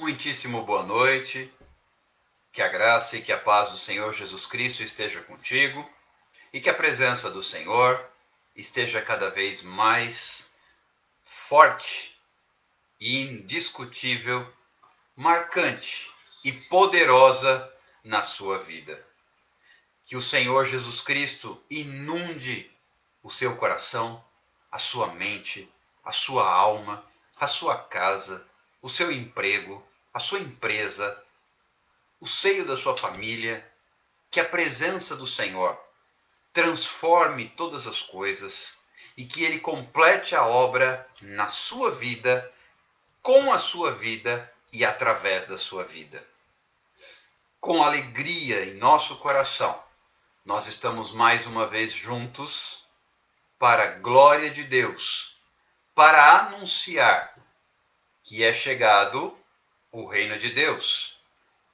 Muitíssimo boa noite, que a graça e que a paz do Senhor Jesus Cristo esteja contigo e que a presença do Senhor esteja cada vez mais forte e indiscutível, marcante e poderosa na sua vida. Que o Senhor Jesus Cristo inunde o seu coração, a sua mente, a sua alma, a sua casa, o seu emprego, a sua empresa, o seio da sua família, que a presença do Senhor transforme todas as coisas e que Ele complete a obra na sua vida, com a sua vida e através da sua vida. Com alegria em nosso coração, nós estamos mais uma vez juntos para a glória de Deus, para anunciar que é chegado o reino de Deus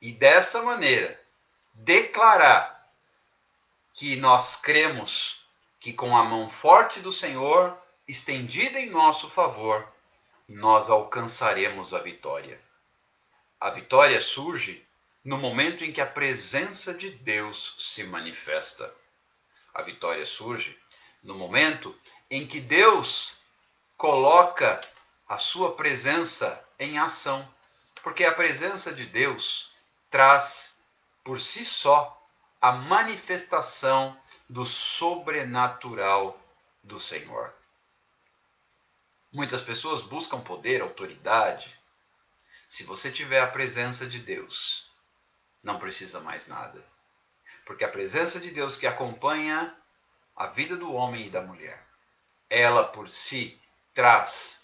e dessa maneira declarar que nós cremos que com a mão forte do Senhor estendida em nosso favor, nós alcançaremos a vitória. A vitória surge no momento em que a presença de Deus se manifesta. A vitória surge no momento em que Deus coloca a sua presença em ação, porque a presença de Deus traz por si só a manifestação do sobrenatural do Senhor. Muitas pessoas buscam poder, autoridade. Se você tiver a presença de Deus, não precisa mais nada. Porque a presença de Deus que acompanha a vida do homem e da mulher, ela por si traz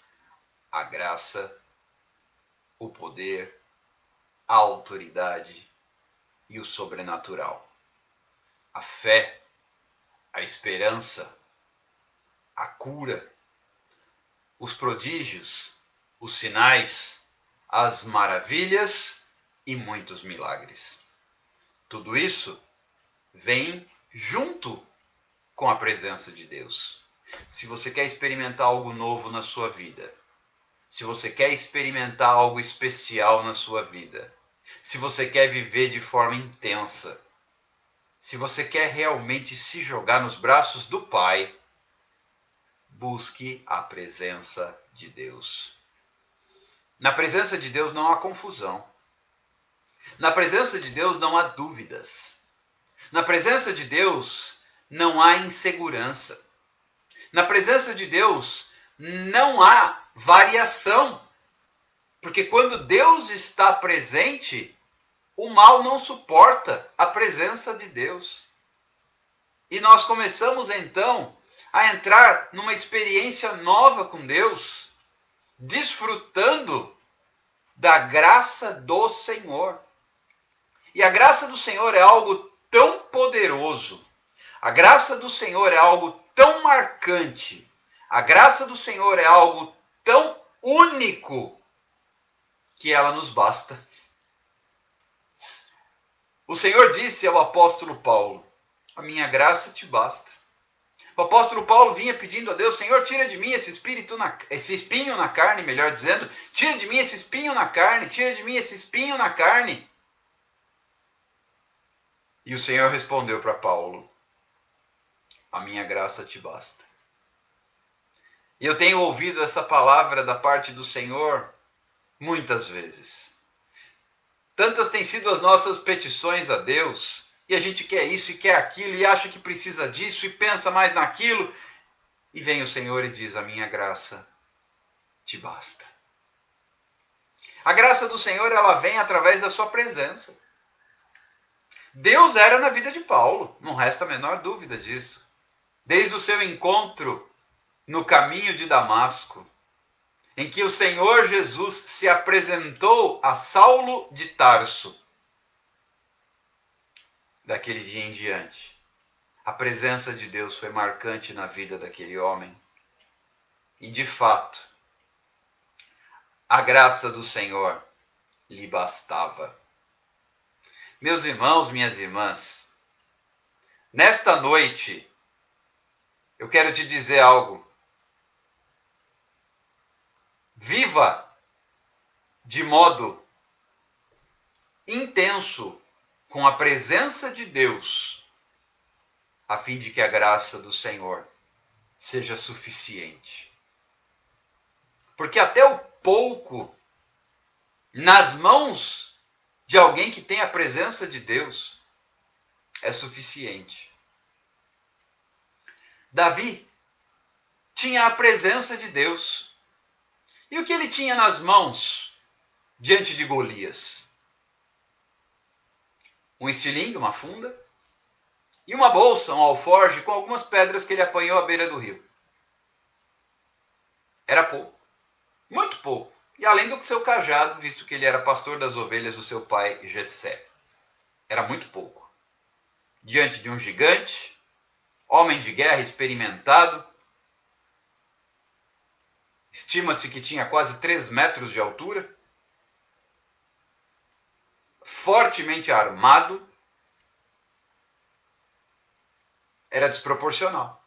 a graça, o poder, a autoridade e o sobrenatural. A fé, a esperança, a cura, os prodígios, os sinais, as maravilhas e muitos milagres. Tudo isso vem junto com a presença de Deus. Se você quer experimentar algo novo na sua vida, se você quer experimentar algo especial na sua vida, se você quer viver de forma intensa, se você quer realmente se jogar nos braços do Pai, busque a presença de Deus. Na presença de Deus não há confusão. Na presença de Deus não há dúvidas. Na presença de Deus não há insegurança. Na presença de Deus não há variação. Porque quando Deus está presente, o mal não suporta a presença de Deus. E nós começamos então a entrar numa experiência nova com Deus, desfrutando da graça do Senhor. E a graça do Senhor é algo tão poderoso, a graça do Senhor é algo tão marcante, a graça do Senhor é algo tão único, que ela nos basta. O Senhor disse ao apóstolo Paulo: a minha graça te basta. O apóstolo Paulo vinha pedindo a Deus: Senhor, tira de mim esse espinho na carne, melhor dizendo, tira de mim esse espinho na carne, tira de mim esse espinho na carne. E o Senhor respondeu para Paulo: a minha graça te basta. E eu tenho ouvido essa palavra da parte do Senhor muitas vezes. Tantas têm sido as nossas petições a Deus, e a gente quer isso e quer aquilo, e acha que precisa disso, e pensa mais naquilo, e vem o Senhor e diz: a minha graça te basta. A graça do Senhor, ela vem através da sua presença. Deus era na vida de Paulo, não resta a menor dúvida disso. Desde o seu encontro no caminho de Damasco, em que o Senhor Jesus se apresentou a Saulo de Tarso. Daquele dia em diante, a presença de Deus foi marcante na vida daquele homem. E de fato, a graça do Senhor lhe bastava. Meus irmãos, minhas irmãs, nesta noite, eu quero te dizer algo. Viva de modo intenso com a presença de Deus, a fim de que a graça do Senhor seja suficiente. Porque até o pouco nas mãos de alguém que tem a presença de Deus é suficiente. Davi tinha a presença de Deus. E o que ele tinha nas mãos diante de Golias? Um estilingue, uma funda, e uma bolsa, um alforje com algumas pedras que ele apanhou à beira do rio. Era pouco, muito pouco. E além do seu cajado, visto que ele era pastor das ovelhas do seu pai Jessé. Era muito pouco. Diante de um gigante, homem de guerra experimentado, estima-se que tinha quase 3 metros de altura, fortemente armado, era desproporcional.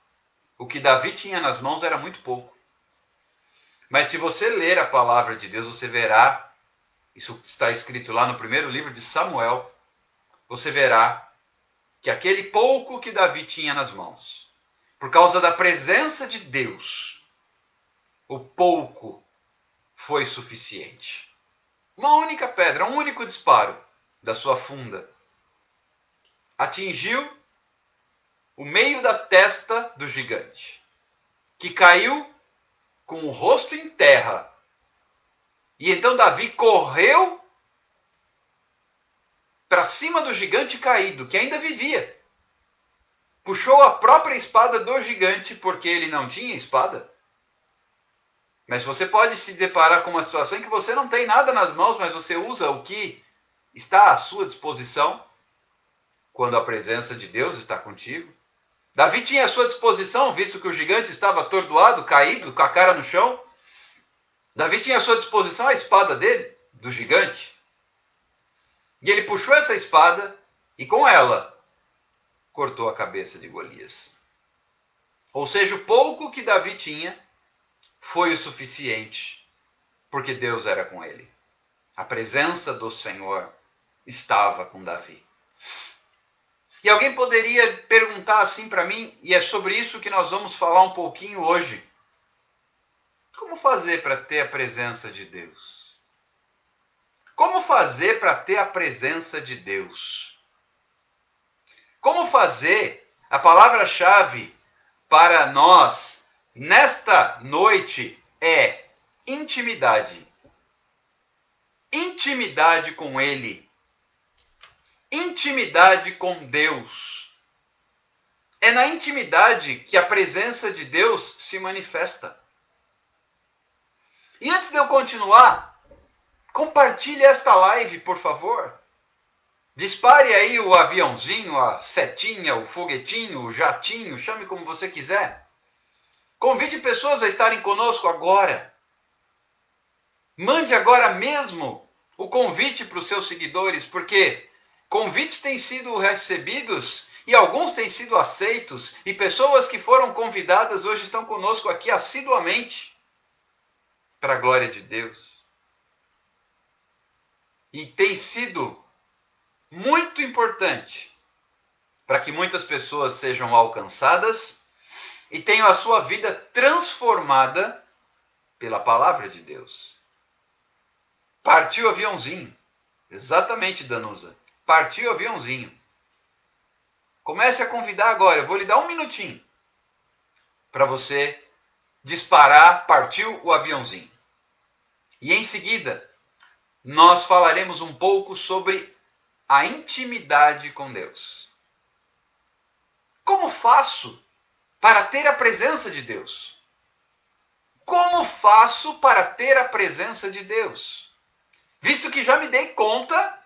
O que Davi tinha nas mãos era muito pouco. Mas se você ler a palavra de Deus, você verá, isso está escrito lá no primeiro livro de Samuel, você verá que aquele pouco que Davi tinha nas mãos, por causa da presença de Deus, o pouco foi suficiente. Uma única pedra, um único disparo da sua funda atingiu o meio da testa do gigante, que caiu com o rosto em terra. E então Davi correu para cima do gigante caído, que ainda vivia. Puxou a própria espada do gigante, porque ele não tinha espada. Mas você pode se deparar com uma situação em que você não tem nada nas mãos, mas você usa o que está à sua disposição, quando a presença de Deus está contigo. Davi tinha à sua disposição, visto que o gigante estava atordoado, caído, com a cara no chão. Davi tinha à sua disposição a espada dele, do gigante. E ele puxou essa espada e com ela cortou a cabeça de Golias. Ou seja, o pouco que Davi tinha foi o suficiente, porque Deus era com ele. A presença do Senhor estava com Davi. E alguém poderia perguntar assim para mim, e é sobre isso que nós vamos falar um pouquinho hoje. Como fazer para ter a presença de Deus? Como fazer para ter a presença de Deus? Como fazer? A palavra-chave para nós nesta noite é intimidade. Intimidade com Ele. Intimidade com Deus. É na intimidade que a presença de Deus se manifesta. E antes de eu continuar, compartilhe esta live, por favor. Dispare aí o aviãozinho, a setinha, o foguetinho, o jatinho, chame como você quiser. Convide pessoas a estarem conosco agora. Mande agora mesmo o convite para os seus seguidores, porque convites têm sido recebidos e alguns têm sido aceitos, e pessoas que foram convidadas hoje estão conosco aqui assiduamente, para a glória de Deus. E tem sido muito importante para que muitas pessoas sejam alcançadas e tenham a sua vida transformada pela palavra de Deus. Partiu o aviãozinho. Exatamente, Danusa. Partiu o aviãozinho. Comece a convidar agora. Eu vou lhe dar um minutinho para você disparar. Partiu o aviãozinho. E em seguida, nós falaremos um pouco sobre a intimidade com Deus. Como faço para ter a presença de Deus? Como faço para ter a presença de Deus? Visto que já me dei conta,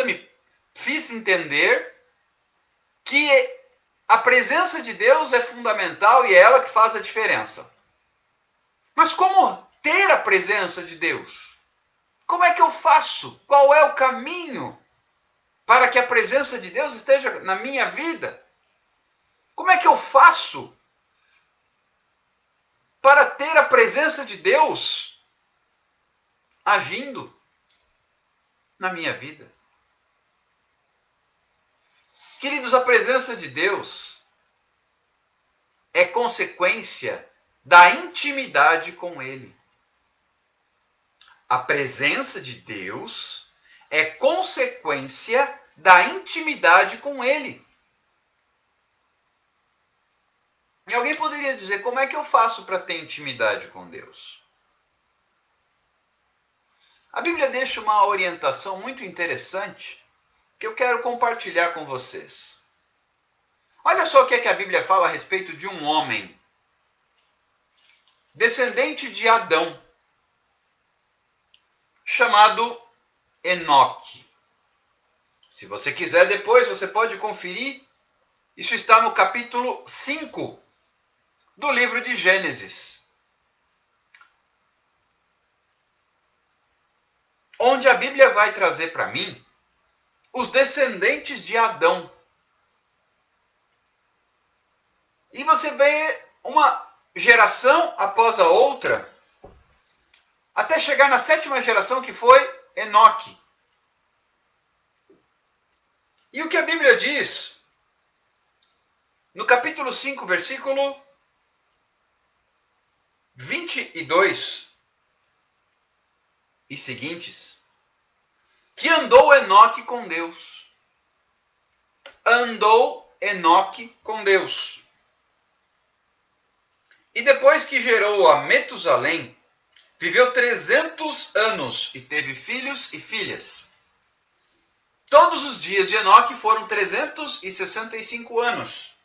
me fiz entender que a presença de Deus é fundamental e é ela que faz a diferença. Mas como ter a presença de Deus? Como é que eu faço? Qual é o caminho para que a presença de Deus esteja na minha vida? Como é que eu faço para ter a presença de Deus agindo na minha vida. Queridos, a presença de Deus é consequência da intimidade com Ele. A presença de Deus é consequência da intimidade com Ele. E alguém poderia dizer, como é que eu faço para ter intimidade com Deus? A Bíblia deixa uma orientação muito interessante que eu quero compartilhar com vocês. Olha só o que é que a Bíblia fala a respeito de um homem, descendente de Adão, chamado Enoque. Se você quiser depois, você pode conferir. Isso está no capítulo 5 do livro de Gênesis, onde a Bíblia vai trazer para mim os descendentes de Adão. E você vê uma geração após a outra, até chegar na 7ª geração, que foi Enoque. E o que a Bíblia diz, no capítulo 5, versículo 22 e seguintes, que andou Enoque com Deus. Andou Enoque com Deus. E depois que gerou a Metusalém, viveu 300 anos e teve filhos e filhas. Todos os dias de Enoque foram 365 anos.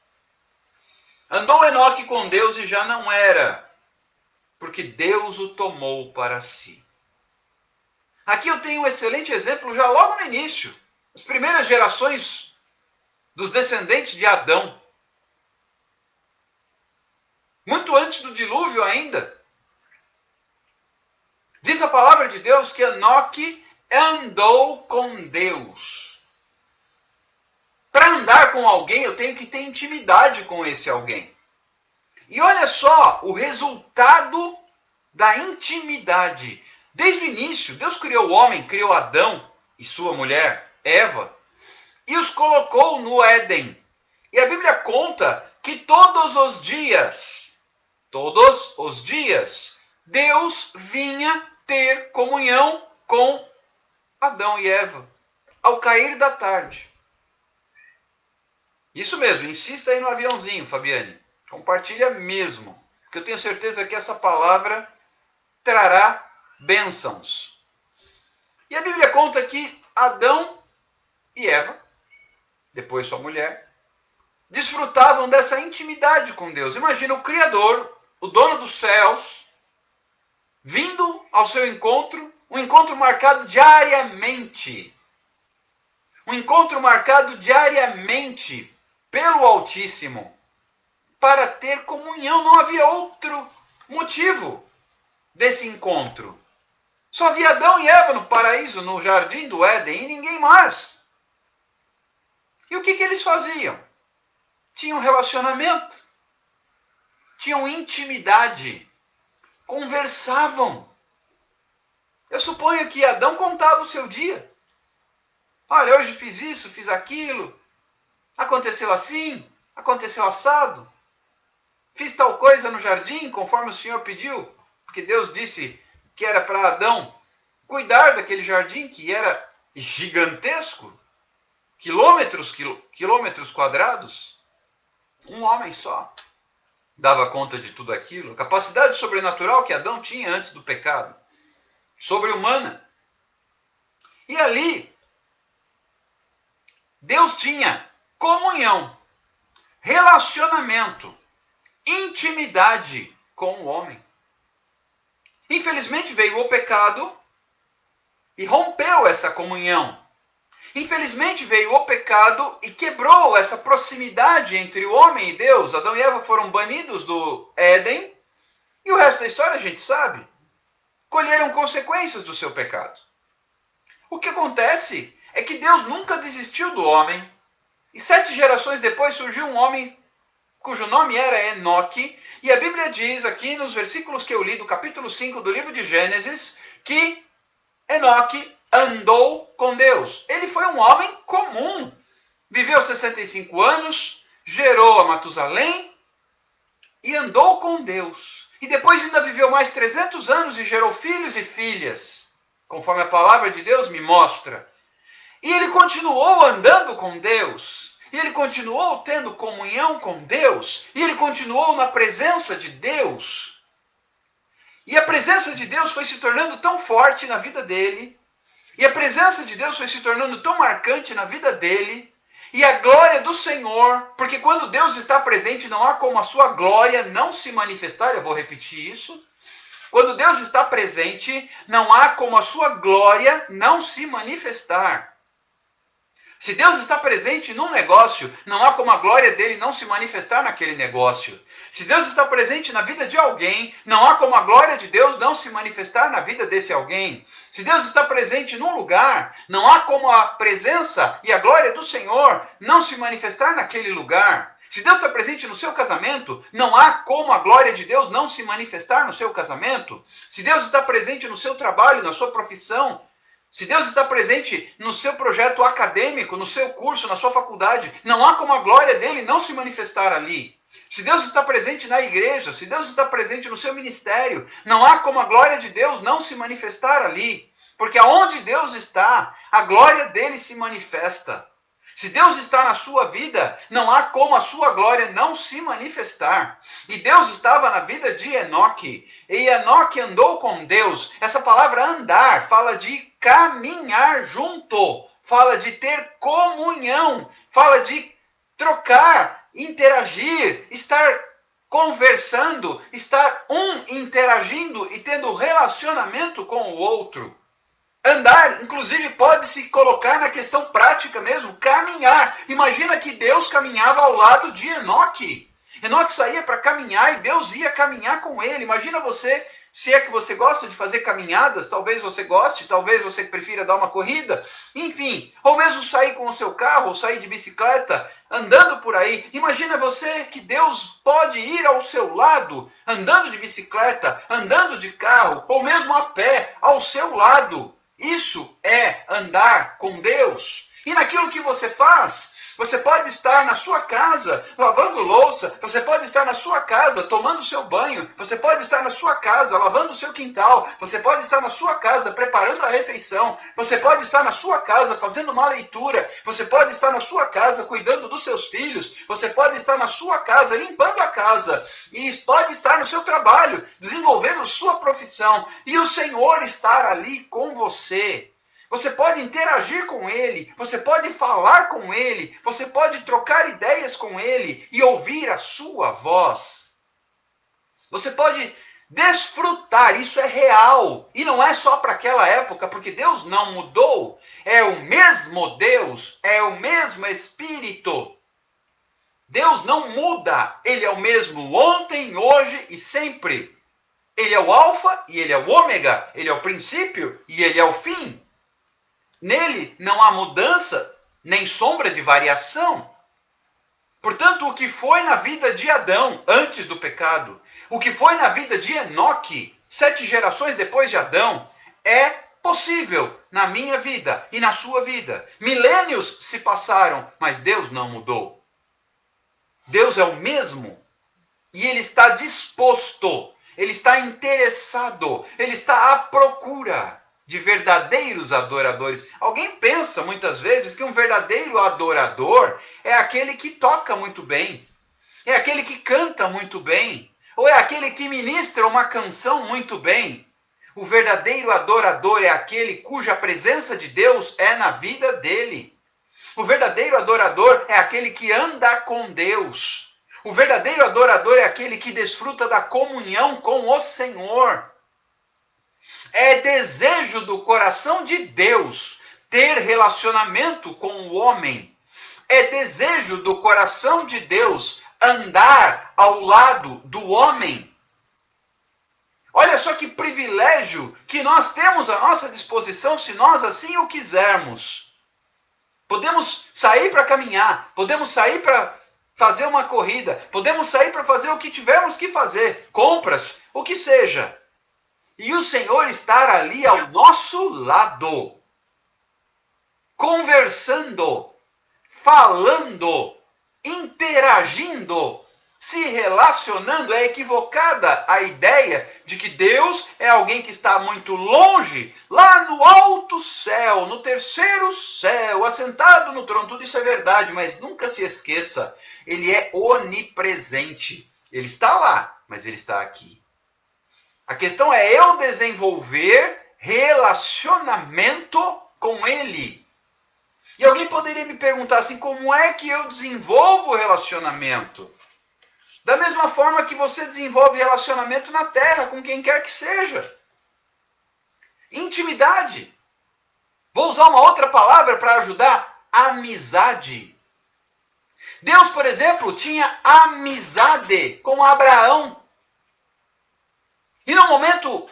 Andou Enoque com Deus e já não era, porque Deus o tomou para si. Aqui eu tenho um excelente exemplo já logo no início. As primeiras gerações dos descendentes de Adão. Muito antes do dilúvio ainda. Diz a palavra de Deus que Enoque andou com Deus. Para andar com alguém, eu tenho que ter intimidade com esse alguém. E olha só o resultado da intimidade. Desde o início, Deus criou o homem, criou Adão e sua mulher, Eva, e os colocou no Éden. E a Bíblia conta que todos os dias, Deus vinha ter comunhão com Adão e Eva, ao cair da tarde. Isso mesmo, insista aí no aviãozinho, Fabiane. Compartilha mesmo, porque eu tenho certeza que essa palavra trará bênçãos. E a Bíblia conta que Adão e Eva, depois sua mulher, desfrutavam dessa intimidade com Deus. Imagina o Criador, o dono dos céus, vindo ao seu encontro, um encontro marcado diariamente. Um encontro marcado diariamente pelo Altíssimo, para ter comunhão. Não havia outro motivo desse encontro. Só havia Adão e Eva no paraíso, no jardim do Éden, e ninguém mais. E o que eles faziam? Tinham relacionamento, tinham intimidade, conversavam. Eu suponho que Adão contava o seu dia. Olha, hoje fiz isso, fiz aquilo, aconteceu assim, aconteceu assado, fiz tal coisa no jardim, conforme o Senhor pediu, porque Deus disse que era para Adão cuidar daquele jardim que era gigantesco, quilômetros quadrados. Um homem só dava conta de tudo aquilo. A capacidade sobrenatural que Adão tinha antes do pecado, sobre-humana. E ali, Deus tinha comunhão, relacionamento, intimidade com o homem. Infelizmente veio o pecado e rompeu essa comunhão. Infelizmente veio o pecado e quebrou essa proximidade entre o homem e Deus. Adão e Eva foram banidos do Éden e o resto da história a gente sabe. Colheram consequências do seu pecado. O que acontece é que Deus nunca desistiu do homem. E 7 gerações depois surgiu um homem cujo nome era Enoque. E a Bíblia diz aqui nos versículos que eu li do capítulo 5 do livro de Gênesis que Enoque andou com Deus. Ele foi um homem comum. Viveu 65 anos, gerou a Matusalém e andou com Deus. E depois ainda viveu mais 300 anos e gerou filhos e filhas, conforme a palavra de Deus me mostra. E ele continuou andando com Deus. E ele continuou tendo comunhão com Deus. E ele continuou na presença de Deus. E a presença de Deus foi se tornando tão forte na vida dele. E a presença de Deus foi se tornando tão marcante na vida dele. E a glória do Senhor, porque quando Deus está presente, não há como a sua glória não se manifestar. Eu vou repetir isso. Quando Deus está presente, não há como a sua glória não se manifestar. Se Deus está presente num negócio, não há como a glória dele não se manifestar naquele negócio. Se Deus está presente na vida de alguém, não há como a glória de Deus não se manifestar na vida desse alguém. Se Deus está presente num lugar, não há como a presença e a glória do Senhor não se manifestar naquele lugar. Se Deus está presente no seu casamento, não há como a glória de Deus não se manifestar no seu casamento. Se Deus está presente no seu trabalho, na sua profissão, se Deus está presente no seu projeto acadêmico, no seu curso, na sua faculdade, não há como a glória dele não se manifestar ali. Se Deus está presente na igreja, se Deus está presente no seu ministério, não há como a glória de Deus não se manifestar ali. Porque aonde Deus está, a glória dele se manifesta. Se Deus está na sua vida, não há como a sua glória não se manifestar. E Deus estava na vida de Enoque. E Enoque andou com Deus. Essa palavra andar fala de caminhar junto. Fala de ter comunhão. Fala de trocar, interagir, estar conversando, estar interagindo e tendo relacionamento com o outro. Andar, inclusive, pode se colocar na questão prática mesmo, caminhar. Imagina que Deus caminhava ao lado de Enoque. Enoque saía para caminhar e Deus ia caminhar com ele. Imagina você, se é que você gosta de fazer caminhadas, talvez você goste, talvez você prefira dar uma corrida, enfim, ou mesmo sair com o seu carro, ou sair de bicicleta, andando por aí. Imagina você que Deus pode ir ao seu lado, andando de bicicleta, andando de carro, ou mesmo a pé, ao seu lado. Isso é andar com Deus. E naquilo que você faz, você pode estar na sua casa lavando louça, você pode estar na sua casa tomando seu banho, você pode estar na sua casa lavando o seu quintal, você pode estar na sua casa preparando a refeição, você pode estar na sua casa fazendo uma leitura, você pode estar na sua casa cuidando dos seus filhos, você pode estar na sua casa limpando a casa, e pode estar no seu trabalho, desenvolvendo sua profissão, e o Senhor estar ali com você. Você pode interagir com ele, você pode falar com ele, você pode trocar ideias com ele e ouvir a sua voz. Você pode desfrutar, isso é real. E não é só para aquela época, porque Deus não mudou. É o mesmo Deus, é o mesmo Espírito. Deus não muda, ele é o mesmo ontem, hoje e sempre. Ele é o alfa e ele é o ômega, ele é o princípio e ele é o fim. Nele não há mudança, nem sombra de variação. Portanto, o que foi na vida de Adão, antes do pecado, o que foi na vida de Enoque, 7 gerações depois de Adão, é possível na minha vida e na sua vida. Milênios se passaram, mas Deus não mudou. Deus é o mesmo e ele está disposto, ele está interessado, ele está à procura de verdadeiros adoradores. Alguém pensa muitas vezes que um verdadeiro adorador é aquele que toca muito bem, é aquele que canta muito bem, ou é aquele que ministra uma canção muito bem. O verdadeiro adorador é aquele cuja presença de Deus é na vida dele. O verdadeiro adorador é aquele que anda com Deus. O verdadeiro adorador é aquele que desfruta da comunhão com o Senhor. É desejo do coração de Deus ter relacionamento com o homem. É desejo do coração de Deus andar ao lado do homem. Olha só que privilégio que nós temos à nossa disposição se nós assim o quisermos. Podemos sair para caminhar, podemos sair para fazer uma corrida, podemos sair para fazer o que tivermos que fazer, compras, o que seja. E o Senhor estar ali ao nosso lado. conversando, falando, interagindo, se relacionando. É equivocada a ideia de que Deus é alguém que está muito longe, lá no alto céu, no terceiro céu, assentado no trono. Tudo isso é verdade, mas nunca se esqueça, ele é onipresente. Ele está lá, mas ele está aqui. A questão é eu desenvolver relacionamento com ele. E alguém poderia me perguntar assim, como é que eu desenvolvo relacionamento? Da mesma forma que você desenvolve relacionamento na terra, com quem quer que seja. Intimidade. Vou usar uma outra palavra para ajudar. Amizade. Deus, por exemplo, tinha amizade com Abraão. E num momento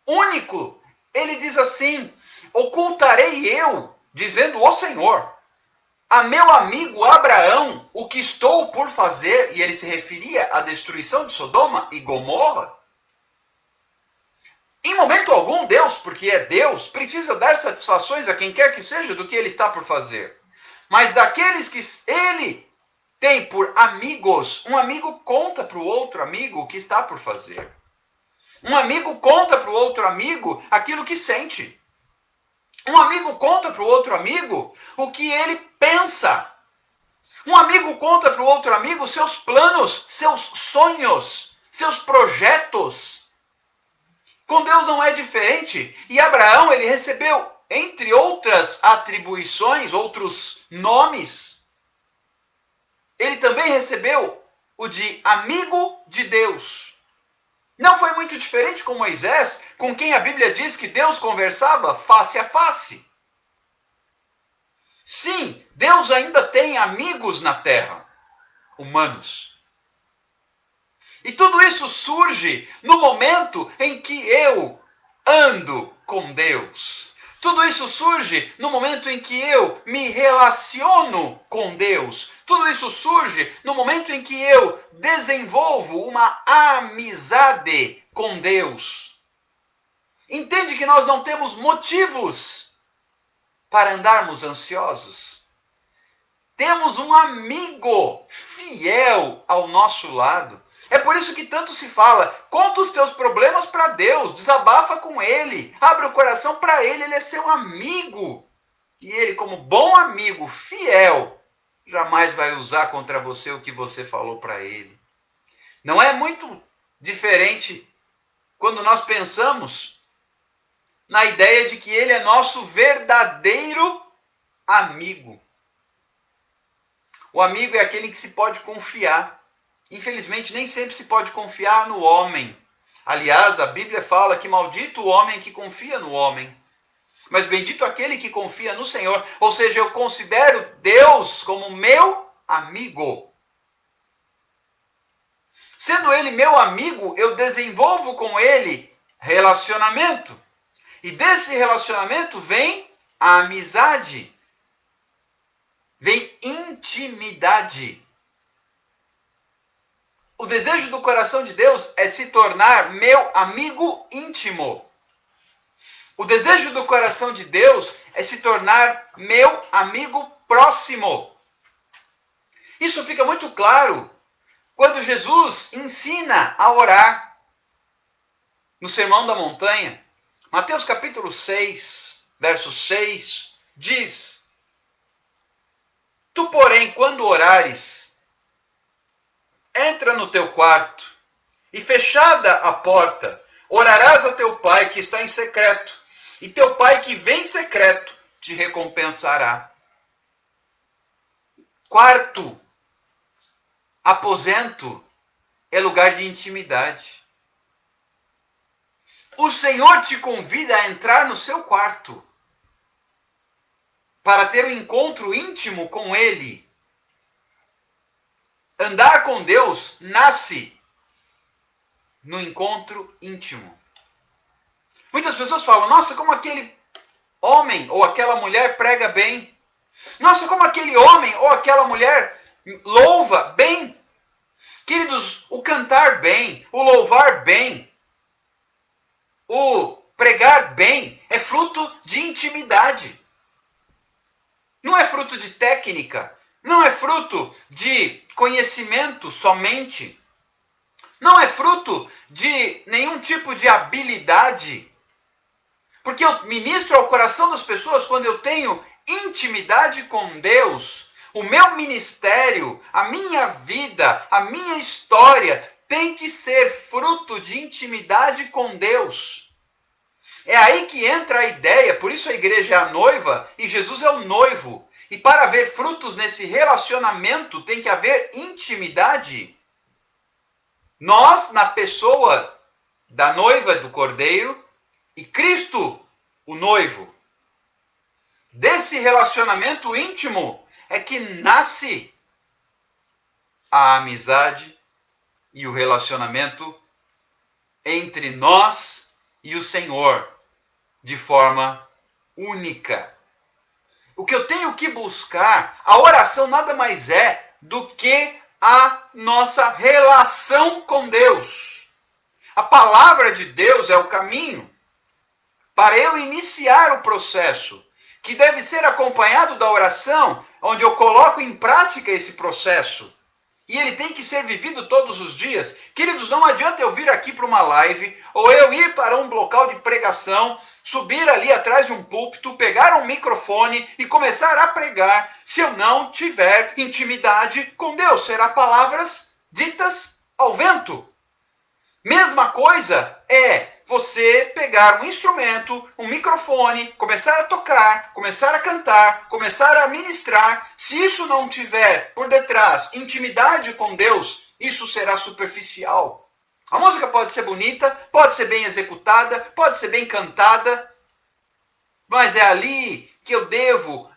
único, ele diz assim, ocultarei eu, dizendo o Senhor, a meu amigo Abraão, o que estou por fazer, e ele se referia à destruição de Sodoma e Gomorra. Em momento algum, Deus, porque é Deus, precisa dar satisfações a quem quer que seja do que ele está por fazer. Mas daqueles que ele tem por amigos, um amigo conta para o outro amigo o que está por fazer. Um amigo conta para o outro amigo aquilo que sente. Um amigo conta para o outro amigo o que ele pensa. Um amigo conta para o outro amigo seus planos, seus sonhos, seus projetos. Com Deus não é diferente. E Abraão, ele recebeu, entre outras atribuições, outros nomes, ele também recebeu o de amigo de Deus. Não foi muito diferente com Moisés, com quem a Bíblia diz que Deus conversava face a face. Sim, Deus ainda tem amigos na terra, humanos. E tudo isso surge no momento em que eu ando com Deus. Tudo isso surge no momento em que eu me relaciono com Deus. Tudo isso surge no momento em que eu desenvolvo uma amizade com Deus. Entende que nós não temos motivos para andarmos ansiosos. Temos um amigo fiel ao nosso lado. É por isso que tanto se fala, conta os teus problemas para Deus, desabafa com Ele, abre o coração para Ele, Ele é seu amigo. E Ele, como bom amigo fiel, jamais vai usar contra você o que você falou para Ele. Não é muito diferente quando nós pensamos na ideia de que Ele é nosso verdadeiro amigo. O amigo é aquele que se pode confiar. Infelizmente, nem sempre se pode confiar no homem. Aliás, a Bíblia fala que maldito o homem que confia no homem. Mas bendito aquele que confia no Senhor. Ou seja, eu considero Deus como meu amigo. Sendo Ele meu amigo, eu desenvolvo com Ele relacionamento. E desse relacionamento vem a amizade. Vem intimidade. O desejo do coração de Deus é se tornar meu amigo íntimo. O desejo do coração de Deus é se tornar meu amigo próximo. Isso fica muito claro quando Jesus ensina a orar no Sermão da Montanha. Mateus capítulo 6, verso 6, diz: Tu, porém, quando orares, entra no teu quarto e, fechada a porta, orarás a teu pai que está em secreto, e teu pai que vem em secreto te recompensará. Quarto, aposento, é lugar de intimidade. O Senhor te convida a entrar no seu quarto para ter um encontro íntimo com Ele. Andar com Deus nasce no encontro íntimo. Muitas pessoas falam, nossa, como aquele homem ou aquela mulher prega bem. Nossa, como aquele homem ou aquela mulher louva bem. Queridos, o cantar bem, o louvar bem, o pregar bem é fruto de intimidade. Não é fruto de técnica. Não é fruto de conhecimento somente. Não é fruto de nenhum tipo de habilidade. Porque eu ministro ao coração das pessoas quando eu tenho intimidade com Deus. O meu ministério, a minha vida, a minha história tem que ser fruto de intimidade com Deus. É aí que entra a ideia, por isso a igreja é a noiva e Jesus é o noivo. E para haver frutos nesse relacionamento tem que haver intimidade. Nós, na pessoa da noiva do cordeiro, e Cristo, o noivo. Desse relacionamento íntimo é que nasce a amizade e o relacionamento entre nós e o Senhor de forma única. O que eu tenho que buscar, a oração nada mais é do que a nossa relação com Deus. A palavra de Deus é o caminho para eu iniciar o processo, que deve ser acompanhado da oração, onde eu coloco em prática esse processo. E ele tem que ser vivido todos os dias. Queridos, não adianta eu vir aqui para uma live, ou eu ir para um local de pregação, subir ali atrás de um púlpito, pegar um microfone e começar a pregar, se eu não tiver intimidade com Deus. Será palavras ditas ao vento. Mesma coisa é você pegar um instrumento, um microfone, começar a tocar, começar a cantar, começar a ministrar. Se isso não tiver por detrás intimidade com Deus, isso será superficial. A música pode ser bonita, pode ser bem executada, pode ser bem cantada, mas é ali que eu devo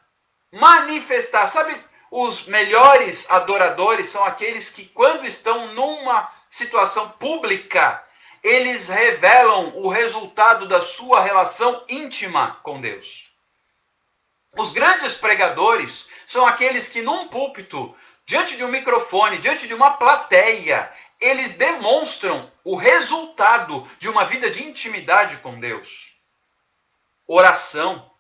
manifestar. Sabe, os melhores adoradores são aqueles que, quando estão numa situação pública, eles revelam o resultado da sua relação íntima com Deus. Os grandes pregadores são aqueles que, num púlpito, diante de um microfone, diante de uma plateia, eles demonstram o resultado de uma vida de intimidade com Deus. Oração.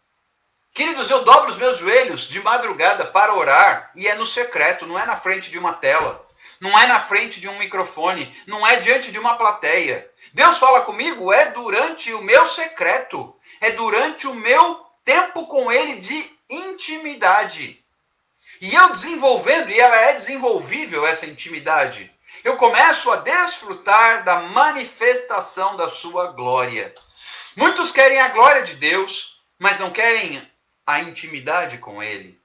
Queridos, eu dobro os meus joelhos de madrugada para orar, e é no secreto, não é na frente de uma tela, não é na frente de um microfone, não é diante de uma plateia. Deus fala comigo é durante o meu secreto, é durante o meu tempo com Ele de intimidade. E eu desenvolvendo, e ela é desenvolvível essa intimidade, eu começo a desfrutar da manifestação da sua glória. Muitos querem a glória de Deus, mas não querem a intimidade com Ele.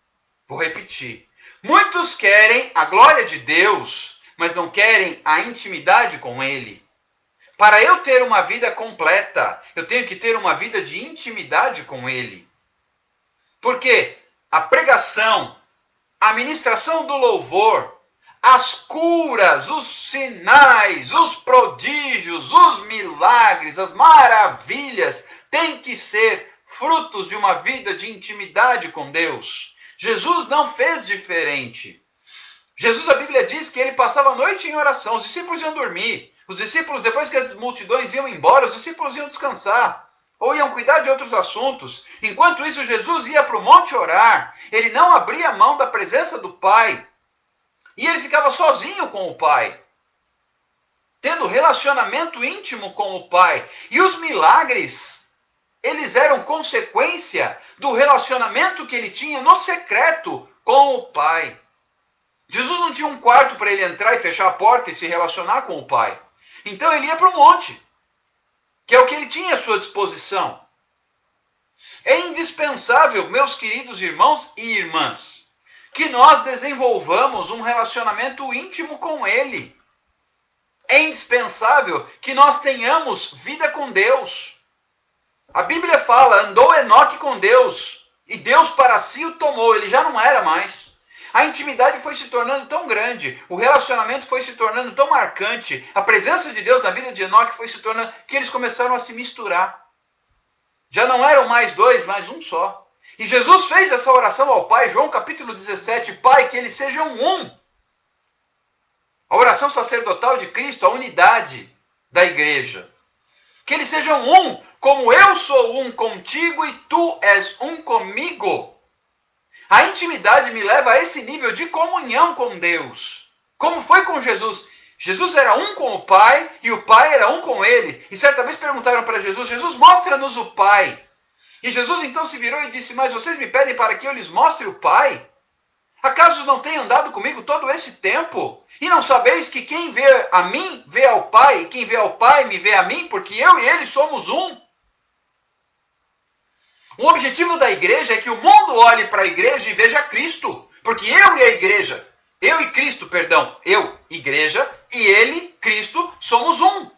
Vou repetir. Muitos querem a glória de Deus, mas não querem a intimidade com Ele. Para eu ter uma vida completa, eu tenho que ter uma vida de intimidade com Ele. Porque a pregação, a ministração do louvor, as curas, os sinais, os prodígios, os milagres, as maravilhas, têm que ser frutos de uma vida de intimidade com Deus. Jesus não fez diferente. Jesus, a Bíblia diz que ele passava a noite em oração, os discípulos iam dormir. Os discípulos, depois que as multidões iam embora, os discípulos iam descansar. Ou iam cuidar de outros assuntos. Enquanto isso, Jesus ia para o monte orar. Ele não abria mão da presença do Pai. E ele ficava sozinho com o Pai. Tendo relacionamento íntimo com o Pai. E os milagres, eles eram consequência do relacionamento que ele tinha no secreto com o Pai. Jesus não tinha um quarto para ele entrar e fechar a porta e se relacionar com o Pai. Então ele ia para o monte, que é o que ele tinha à sua disposição. É indispensável, meus queridos irmãos e irmãs, que nós desenvolvamos um relacionamento íntimo com Ele. É indispensável que nós tenhamos vida com Deus. A Bíblia fala, andou Enoque com Deus, e Deus para si o tomou, ele já não era mais. A intimidade foi se tornando tão grande, o relacionamento foi se tornando tão marcante, a presença de Deus na vida de Enoque foi se tornando, que eles começaram a se misturar. Já não eram mais dois, mas um só. E Jesus fez essa oração ao Pai, João capítulo 17, Pai, que eles sejam um. A oração sacerdotal de Cristo, a unidade da igreja. Que eles sejam um, como eu sou um contigo e tu és um comigo. A intimidade me leva a esse nível de comunhão com Deus. Como foi com Jesus? Jesus era um com o Pai e o Pai era um com ele. E certa vez perguntaram para Jesus, Jesus, mostra-nos o Pai. E Jesus então se virou e disse, mas vocês me pedem para que eu lhes mostre o Pai? Acaso não têm andado comigo todo esse tempo? E não sabeis que quem vê a mim, vê ao Pai, e quem vê ao Pai, me vê a mim, porque eu e ele somos um? O objetivo da igreja é que o mundo olhe para a igreja e veja Cristo. Porque eu e Cristo, eu, igreja, e ele, Cristo, somos um.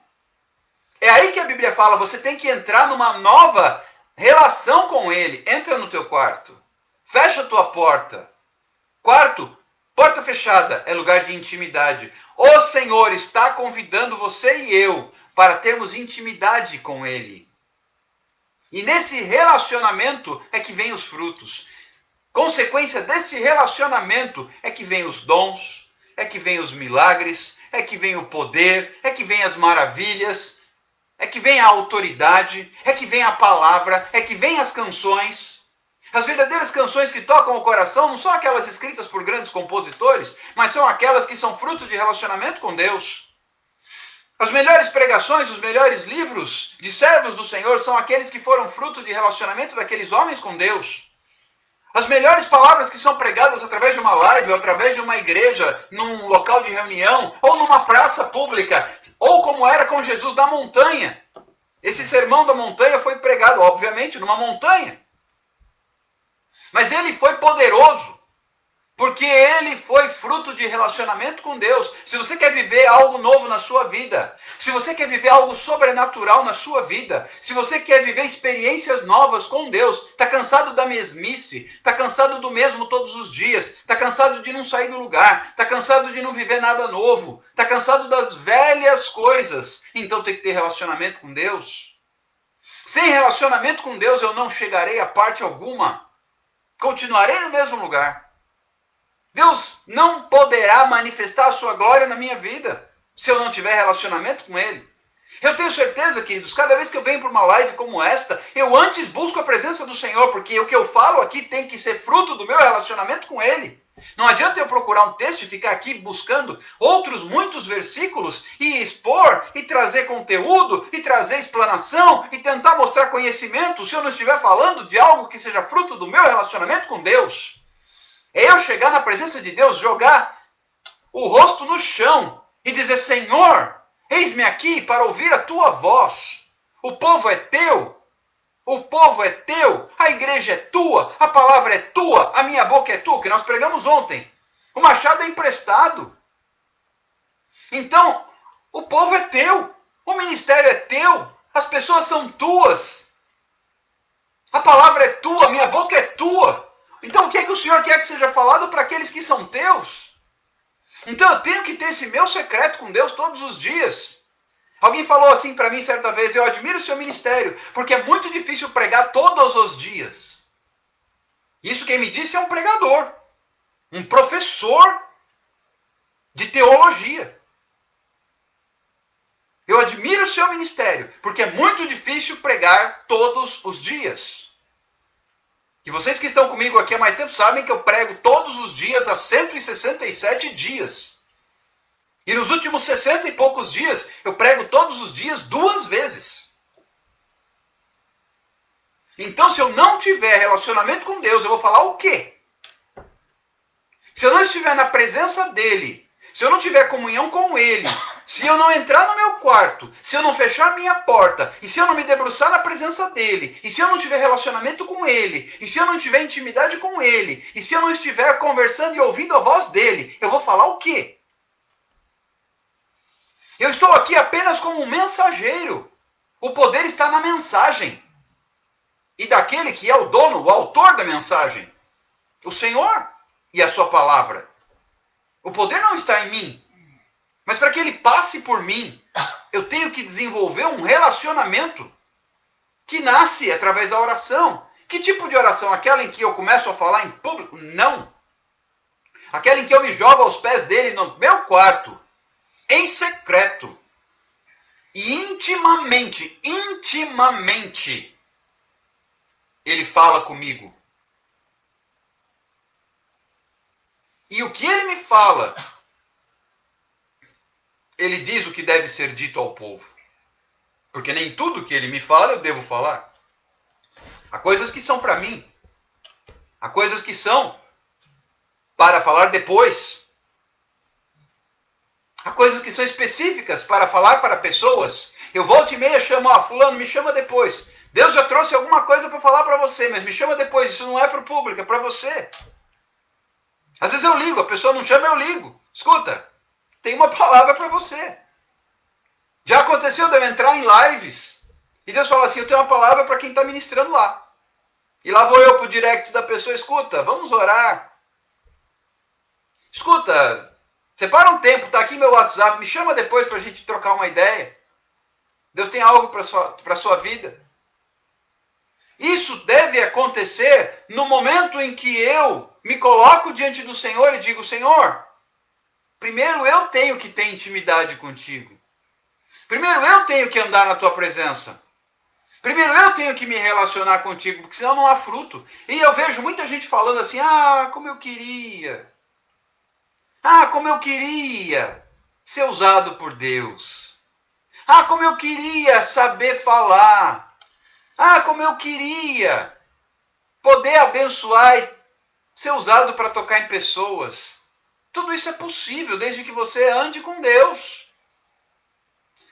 É aí que a Bíblia fala, você tem que entrar numa nova relação com ele. Entra no teu quarto. Fecha a tua porta. Quarto, porta fechada é lugar de intimidade. O Senhor está convidando você e eu para termos intimidade com ele. E nesse relacionamento é que vem os frutos. Consequência desse relacionamento é que vem os dons, é que vem os milagres, é que vem o poder, é que vem as maravilhas, é que vem a autoridade, é que vem a palavra, é que vem as canções. As verdadeiras canções que tocam o coração não são aquelas escritas por grandes compositores, mas são aquelas que são fruto de relacionamento com Deus. As melhores pregações, os melhores livros de servos do Senhor são aqueles que foram fruto de relacionamento daqueles homens com Deus. As melhores palavras que são pregadas através de uma live, ou através de uma igreja, num local de reunião, ou numa praça pública, ou como era com Jesus da montanha. Esse sermão da montanha foi pregado, obviamente, numa montanha. Mas ele foi poderoso. Porque ele foi fruto de relacionamento com Deus. Se você quer viver algo novo na sua vida, se você quer viver algo sobrenatural na sua vida, se você quer viver experiências novas com Deus, está cansado da mesmice, está cansado do mesmo todos os dias, está cansado de não sair do lugar, está cansado de não viver nada novo, está cansado das velhas coisas, então tem que ter relacionamento com Deus. Sem relacionamento com Deus eu não chegarei a parte alguma. Continuarei no mesmo lugar. Deus não poderá manifestar a sua glória na minha vida se eu não tiver relacionamento com ele. Eu tenho certeza, queridos, cada vez que eu venho para uma live como esta, eu antes busco a presença do Senhor, porque o que eu falo aqui tem que ser fruto do meu relacionamento com ele. Não adianta eu procurar um texto e ficar aqui buscando outros muitos versículos e expor, e trazer conteúdo, e trazer explanação, e tentar mostrar conhecimento, se eu não estiver falando de algo que seja fruto do meu relacionamento com Deus. É eu chegar na presença de Deus, jogar o rosto no chão e dizer, Senhor, eis-me aqui para ouvir a tua voz. O povo é teu, a igreja é tua, a palavra é tua, a minha boca é tua, que nós pregamos ontem. O machado é emprestado. Então, o povo é teu, o ministério é teu, as pessoas são tuas. A palavra é tua, a minha boca é tua. Então o que é que o Senhor quer que seja falado para aqueles que são teus? Então eu tenho que ter esse meu secreto com Deus todos os dias. Alguém falou assim para mim certa vez, eu admiro o seu ministério, porque é muito difícil pregar todos os dias. Isso quem me disse é um pregador, um professor de teologia. Eu admiro o seu ministério, porque é muito difícil pregar todos os dias. E vocês que estão comigo aqui há mais tempo sabem que eu prego todos os dias há 167 dias. E nos últimos 60 e poucos dias, eu prego todos os dias 2 vezes. Então, se eu não tiver relacionamento com Deus, eu vou falar o quê? Se eu não estiver na presença dEle, se eu não tiver comunhão com Ele, se eu não entrar no meu quarto, se eu não fechar a minha porta, e se eu não me debruçar na presença dEle, e se eu não tiver relacionamento com Ele, e se eu não tiver intimidade com Ele, e se eu não estiver conversando e ouvindo a voz dEle, eu vou falar o quê? Eu estou aqui apenas como um mensageiro. O poder está na mensagem. E daquele que é o dono, o autor da mensagem. O Senhor e a sua palavra. O poder não está em mim. Mas para que ele passe por mim, eu tenho que desenvolver um relacionamento que nasce através da oração. Que tipo de oração? Aquela em que eu começo a falar em público? Não. Aquela em que eu me jogo aos pés dele no meu quarto, em secreto, e intimamente, ele fala comigo. E o que ele me fala, ele diz o que deve ser dito ao povo. Porque nem tudo que ele me fala eu devo falar. Há coisas que são para mim. Há coisas que são para falar depois. Há coisas que são específicas para falar para pessoas. Eu volto e meia chamo, fulano, me chama depois. Deus já trouxe alguma coisa para falar para você, mas me chama depois. Isso não é para o público, é para você. Às vezes eu ligo, a pessoa não chama, eu ligo. Escuta, tem uma palavra para você. Já aconteceu de eu entrar em lives e Deus fala assim, eu tenho uma palavra para quem está ministrando lá. E lá vou eu para o direct da pessoa, escuta, vamos orar. Escuta, separa um tempo, tá aqui meu WhatsApp, me chama depois para a gente trocar uma ideia. Deus tem algo para a sua vida. Isso deve acontecer no momento em que eu me coloco diante do Senhor e digo, Senhor, primeiro eu tenho que ter intimidade contigo. Primeiro eu tenho que andar na tua presença. Primeiro eu tenho que me relacionar contigo, porque senão não há fruto. E eu vejo muita gente falando assim, como eu queria. Como eu queria ser usado por Deus. Como eu queria saber falar. Como eu queria poder abençoar e ser usado para tocar em pessoas. Tudo isso é possível desde que você ande com Deus.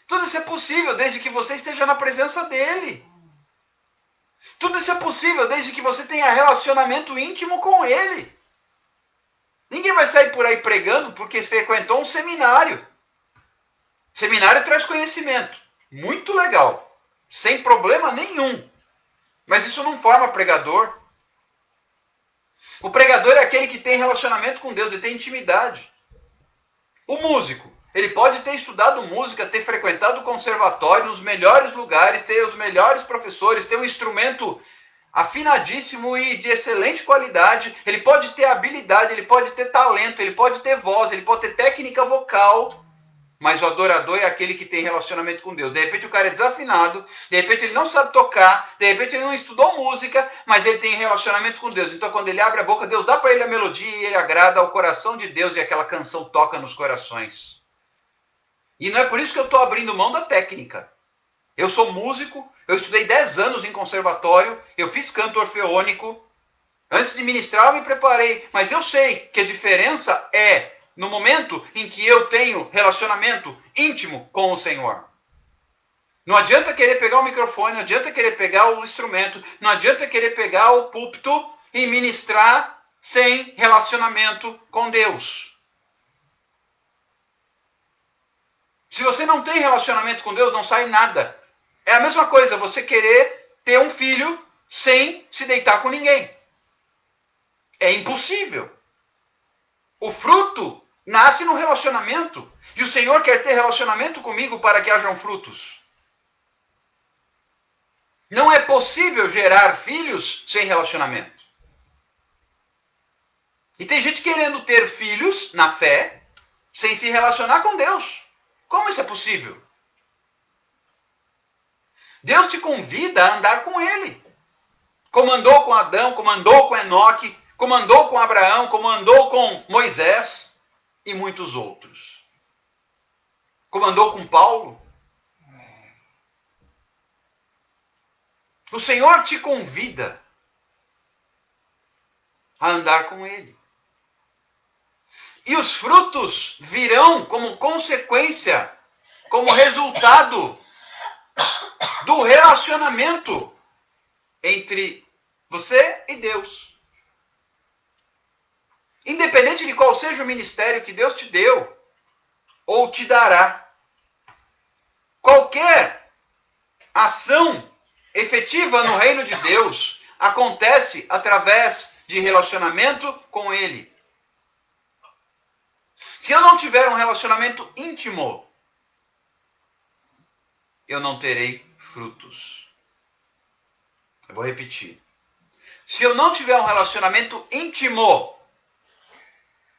Tudo isso é possível desde que você esteja na presença dele. Tudo isso é possível desde que você tenha relacionamento íntimo com ele. Ninguém vai sair por aí pregando porque frequentou um seminário. Seminário traz conhecimento. Muito legal. Sem problema nenhum. Mas isso não forma pregador. O pregador é aquele que tem relacionamento com Deus, ele tem intimidade. O músico, ele pode ter estudado música, ter frequentado o conservatório nos melhores lugares, ter os melhores professores, ter um instrumento afinadíssimo e de excelente qualidade. Ele pode ter habilidade, ele pode ter talento, ele pode ter voz, ele pode ter técnica vocal. Mas o adorador é aquele que tem relacionamento com Deus. De repente o cara é desafinado, de repente ele não sabe tocar, de repente ele não estudou música, mas ele tem relacionamento com Deus. Então quando ele abre a boca, Deus dá para ele a melodia e ele agrada ao coração de Deus e aquela canção toca nos corações. E não é por isso que eu estou abrindo mão da técnica. Eu sou músico, eu estudei 10 anos em conservatório, eu fiz canto orfeônico. Antes de ministrar eu me preparei, mas eu sei que a diferença é no momento em que eu tenho relacionamento íntimo com o Senhor. Não adianta querer pegar o microfone, não adianta querer pegar o instrumento, não adianta querer pegar o púlpito e ministrar sem relacionamento com Deus. Se você não tem relacionamento com Deus, não sai nada. É a mesma coisa você querer ter um filho sem se deitar com ninguém. É impossível. O fruto nasce no relacionamento. E o Senhor quer ter relacionamento comigo para que hajam frutos. Não é possível gerar filhos sem relacionamento. E tem gente querendo ter filhos na fé sem se relacionar com Deus. Como isso é possível? Deus te convida a andar com Ele. Como andou com Adão, como andou com Enoque, como andou com Abraão, como andou com Moisés e muitos outros. Como andou com Paulo. O Senhor te convida a andar com Ele. E os frutos virão como consequência, como resultado do relacionamento entre você e Deus. Independente de qual seja o ministério que Deus te deu ou te dará, qualquer ação efetiva no reino de Deus acontece através de relacionamento com Ele. Se eu não tiver um relacionamento íntimo, eu não terei frutos. Eu vou repetir. Se eu não tiver um relacionamento íntimo,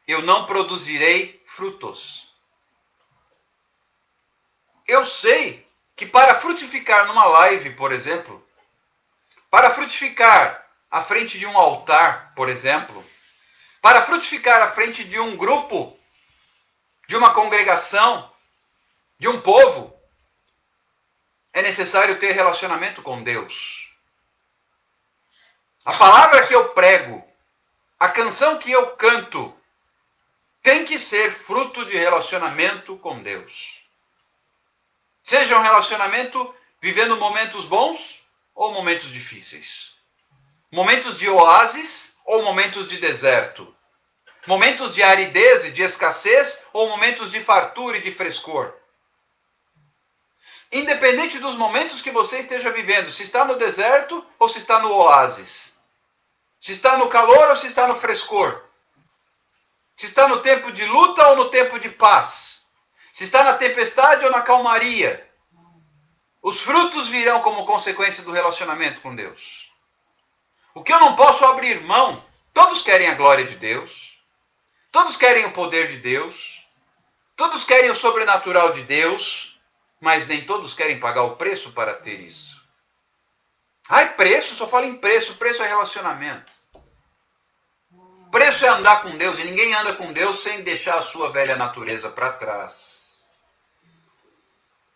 eu não produzirei frutos. Eu sei que para frutificar numa live, por exemplo, para frutificar à frente de um altar, por exemplo, Para frutificar à frente de um grupo, de uma congregação, de um povo, é necessário ter relacionamento com Deus. A palavra que eu prego, a canção que eu canto, tem que ser fruto de relacionamento com Deus. Seja um relacionamento vivendo momentos bons ou momentos difíceis. Momentos de oásis ou momentos de deserto. Momentos de aridez e de escassez ou momentos de fartura e de frescor. Independente dos momentos que você esteja vivendo, se está no deserto ou se está no oásis. Se está no calor ou se está no frescor. Se está no tempo de luta ou no tempo de paz. Se está na tempestade ou na calmaria. Os frutos virão como consequência do relacionamento com Deus. O que eu não posso abrir mão, todos querem a glória de Deus. Todos querem o poder de Deus. Todos querem o sobrenatural de Deus. Mas nem todos querem pagar o preço para ter isso. Ai, preço, só fala em preço. Preço é relacionamento. Preço é andar com Deus, e ninguém anda com Deus sem deixar a sua velha natureza para trás.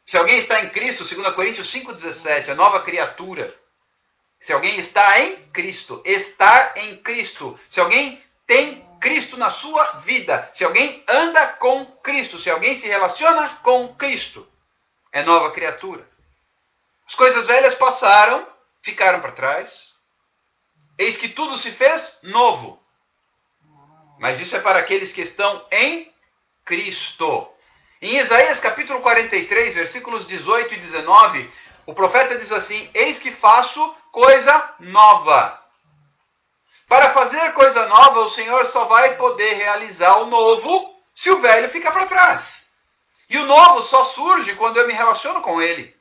Se alguém está em Cristo, 2 Coríntios 5,17, a nova criatura. Se alguém está em Cristo, estar em Cristo. Se alguém tem Cristo na sua vida. Se alguém anda com Cristo. Se alguém se relaciona com Cristo. É nova criatura. As coisas velhas passaram, ficaram para trás. Eis que tudo se fez novo. Mas isso é para aqueles que estão em Cristo. Em Isaías capítulo 43, versículos 18 e 19, o profeta diz assim: eis que faço coisa nova. Para fazer coisa nova, o Senhor só vai poder realizar o novo se o velho ficar para trás. E o novo só surge quando eu me relaciono com ele.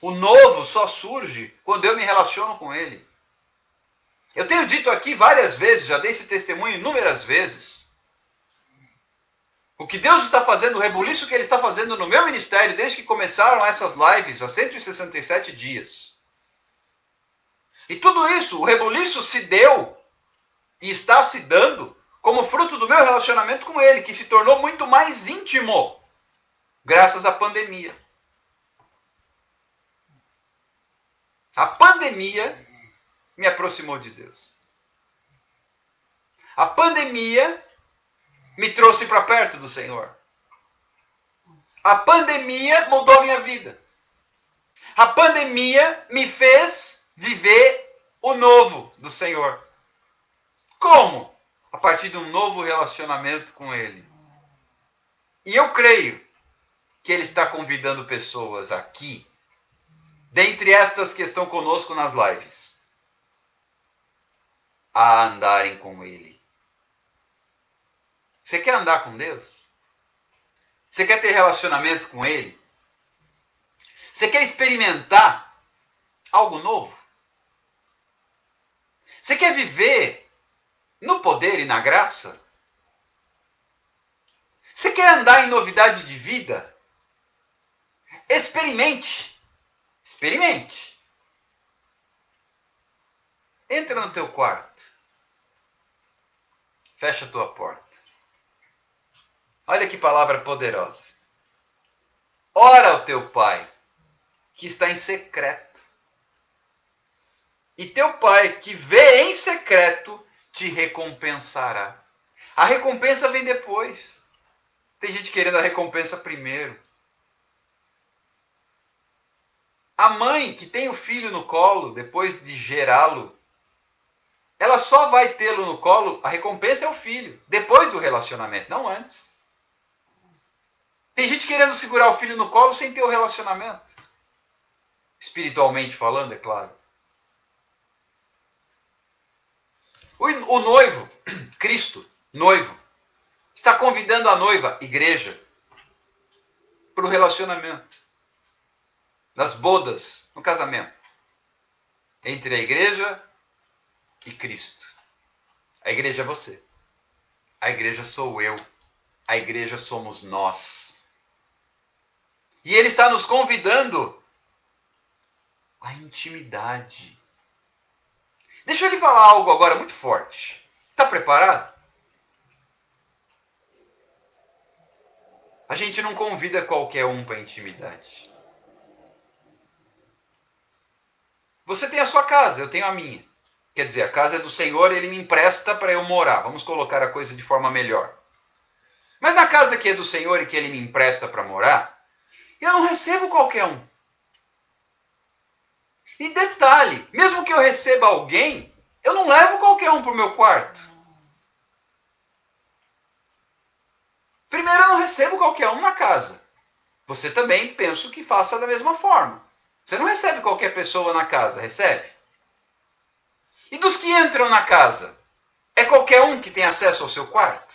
O novo só surge quando eu me relaciono com ele. Eu tenho dito aqui várias vezes, já dei esse testemunho inúmeras vezes. O que Deus está fazendo, o rebuliço que Ele está fazendo no meu ministério, desde que começaram essas lives, há 167 dias. E tudo isso, o rebuliço se deu e está se dando como fruto do meu relacionamento com Ele, que se tornou muito mais íntimo, graças à pandemia. A pandemia me aproximou de Deus. A pandemia me trouxe para perto do Senhor. A pandemia mudou minha vida. A pandemia me fez viver o novo do Senhor. Como? A partir de um novo relacionamento com Ele. E eu creio que Ele está convidando pessoas aqui, dentre estas que estão conosco nas lives, a andarem com Ele. Você quer andar com Deus? Você quer ter relacionamento com Ele? Você quer experimentar algo novo? Você quer viver no poder e na graça? Você quer andar em novidade de vida? Experimente. Experimente. Entra no teu quarto. Fecha a tua porta. Olha que palavra poderosa. Ora ao teu Pai, que está em secreto. E teu Pai, que vê em secreto, te recompensará. A recompensa vem depois. Tem gente querendo a recompensa primeiro. A mãe que tem o filho no colo, depois de gerá-lo, ela só vai tê-lo no colo, a recompensa é o filho, depois do relacionamento, não antes. Tem gente querendo segurar o filho no colo sem ter o relacionamento. Espiritualmente falando, é claro. O noivo, Cristo, noivo, está convidando a noiva, igreja, para o relacionamento. Nas bodas, no casamento. Entre a igreja e Cristo. A igreja é você. A igreja sou eu. A igreja somos nós. E Ele está nos convidando à intimidade. Deixa eu lhe falar algo agora muito forte. Está preparado? A gente não convida qualquer um para intimidade. Você tem a sua casa, eu tenho a minha. Quer dizer, a casa é do Senhor, ele me empresta para eu morar. Vamos colocar a coisa de forma melhor. Mas na casa que é do Senhor e que ele me empresta para morar, eu não recebo qualquer um. E detalhe, mesmo que eu receba alguém, eu não levo qualquer um para o meu quarto. Primeiro, eu não recebo qualquer um na casa. Você também penso que faça da mesma forma. Você não recebe qualquer pessoa na casa, recebe? E dos que entram na casa, é qualquer um que tem acesso ao seu quarto?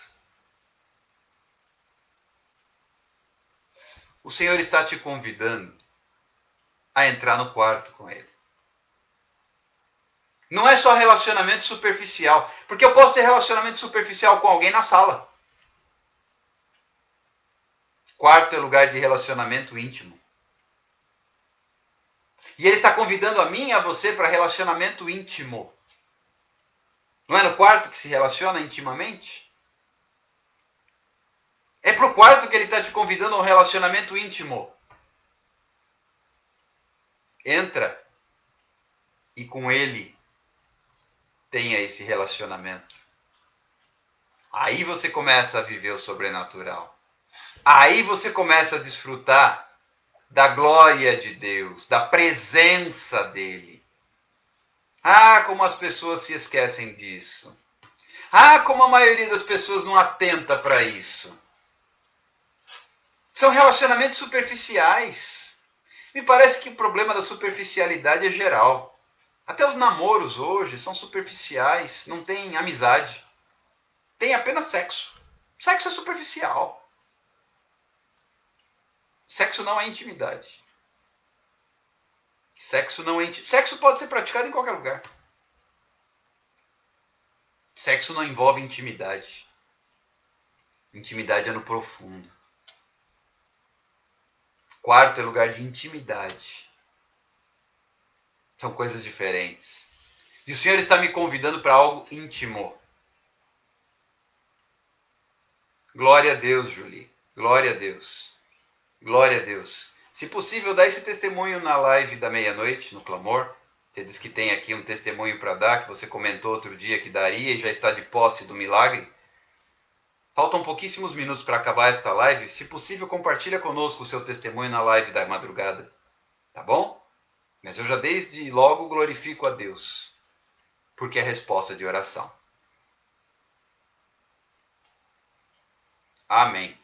O Senhor está te convidando a entrar no quarto com Ele. Não é só relacionamento superficial, porque eu posso ter relacionamento superficial com alguém na sala. Quarto é lugar de relacionamento íntimo. E Ele está convidando a mim e a você para relacionamento íntimo. Não é no quarto que se relaciona intimamente? É pro quarto que Ele está te convidando a um relacionamento íntimo. Entra e com Ele tenha esse relacionamento. Aí você começa a viver o sobrenatural. Aí você começa a desfrutar da glória de Deus, da presença dele. Ah, como as pessoas se esquecem disso. Ah, como a maioria das pessoas não atenta para isso. São relacionamentos superficiais. Me parece que o problema da superficialidade é geral. Até os namoros hoje são superficiais, não tem amizade. Tem apenas sexo. Sexo é superficial. Sexo não é intimidade. Sexo não é intimidade. Sexo pode ser praticado em qualquer lugar. Sexo não envolve intimidade. Intimidade é no profundo. Quarto é lugar de intimidade. São coisas diferentes. E o Senhor está me convidando para algo íntimo. Glória a Deus, Julie. Glória a Deus. Glória a Deus. Se possível, dá esse testemunho na live da meia-noite, no Clamor. Você diz que tem aqui um testemunho para dar, que você comentou outro dia que daria e já está de posse do milagre. Faltam pouquíssimos minutos para acabar esta live. Se possível, compartilha conosco o seu testemunho na live da madrugada. Tá bom? Mas eu já desde logo glorifico a Deus, porque é resposta de oração. Amém.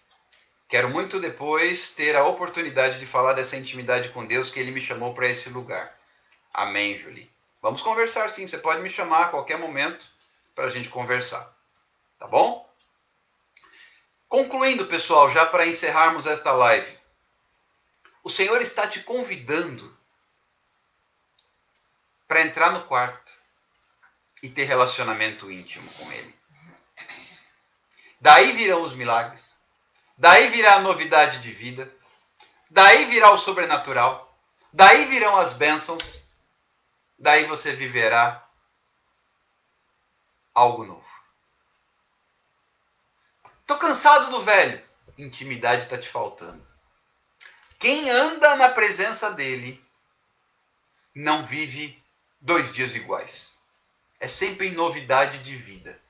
Quero muito depois ter a oportunidade de falar dessa intimidade com Deus que Ele me chamou para esse lugar. Amém, Julie. Vamos conversar sim, você pode me chamar a qualquer momento para a gente conversar. Tá bom? Concluindo, pessoal, já para encerrarmos esta live. O Senhor está te convidando para entrar no quarto e ter relacionamento íntimo com Ele. Daí virão os milagres. Daí virá a novidade de vida. Daí virá o sobrenatural. Daí virão as bênçãos. Daí você viverá algo novo. Tô cansado do velho. Intimidade está te faltando. Quem anda na presença dele não vive 2 dias iguais. É sempre em novidade de vida.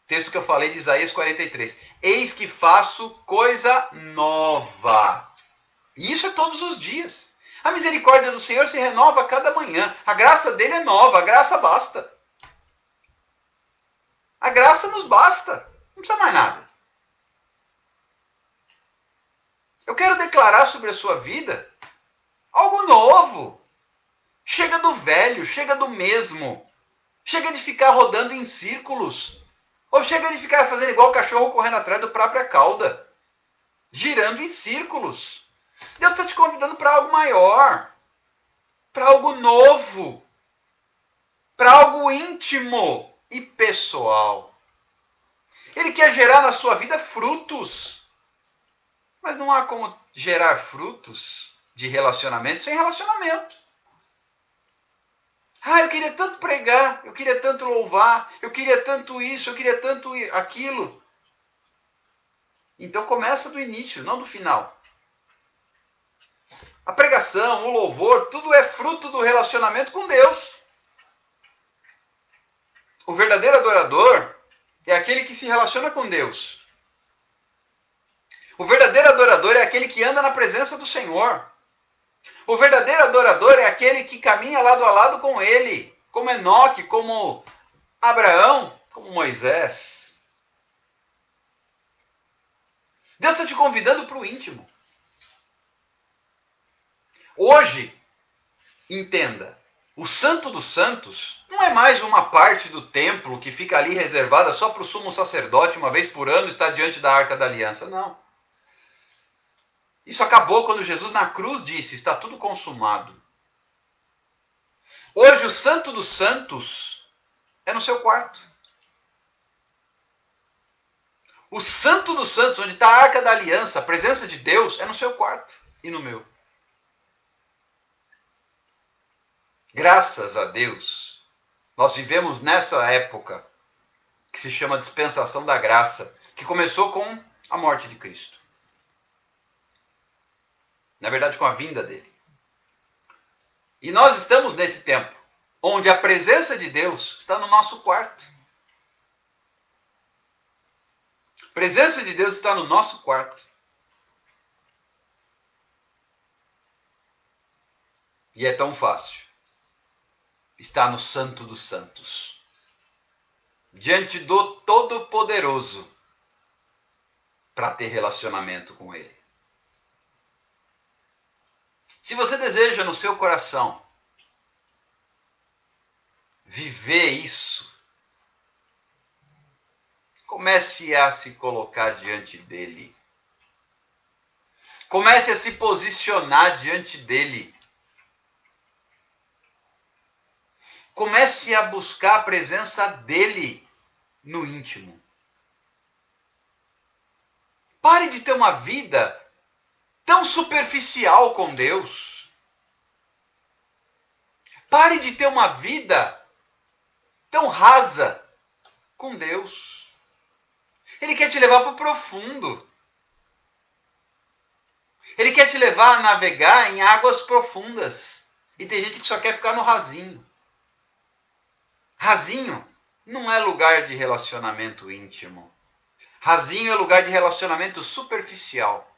Texto que eu falei de Isaías 43. Eis que faço coisa nova. E isso é todos os dias. A misericórdia do Senhor se renova a cada manhã. A graça dele é nova. A graça basta. A graça nos basta. Não precisa mais nada. Eu quero declarar sobre a sua vida algo novo. Chega do velho, chega do mesmo. Chega de ficar rodando em círculos. Ou chega de ficar fazendo igual o cachorro correndo atrás da própria cauda. Girando em círculos. Deus está te convidando para algo maior. Para algo novo. Para algo íntimo e pessoal. Ele quer gerar na sua vida frutos. Mas não há como gerar frutos de relacionamento sem relacionamento. Ah, eu queria tanto pregar, eu queria tanto louvar, eu queria tanto isso, eu queria tanto aquilo. Então começa do início, não do final. A pregação, o louvor, tudo é fruto do relacionamento com Deus. O verdadeiro adorador é aquele que se relaciona com Deus. O verdadeiro adorador é aquele que anda na presença do Senhor. O verdadeiro adorador é aquele que caminha lado a lado com Ele, como Enoque, como Abraão, como Moisés. Deus está te convidando para o íntimo. Hoje, entenda, o Santo dos Santos não é mais uma parte do templo que fica ali reservada só para o sumo sacerdote, uma vez por ano, estar diante da Arca da Aliança. Não. Isso acabou quando Jesus na cruz disse, está tudo consumado. Hoje o Santo dos Santos é no seu quarto. O Santo dos Santos, onde está a Arca da Aliança, a presença de Deus, é no seu quarto e no meu. Graças a Deus, nós vivemos nessa época que se chama dispensação da graça, que começou com a morte de Cristo. Na verdade, com a vinda dele. E nós estamos nesse tempo, onde a presença de Deus está no nosso quarto. A presença de Deus está no nosso quarto. E é tão fácil. Está no Santo dos Santos. Diante do Todo-Poderoso. Para ter relacionamento com Ele. Se você deseja no seu coração viver isso, comece a se colocar diante dele. Comece a se posicionar diante dele. Comece a buscar a presença dele no íntimo. Pare de ter uma vida tão superficial com Deus. Pare de ter uma vida tão rasa com Deus. Ele quer te levar para o profundo. Ele quer te levar a navegar em águas profundas. E tem gente que só quer ficar no rasinho. Rasinho não é lugar de relacionamento íntimo. Rasinho é lugar de relacionamento superficial.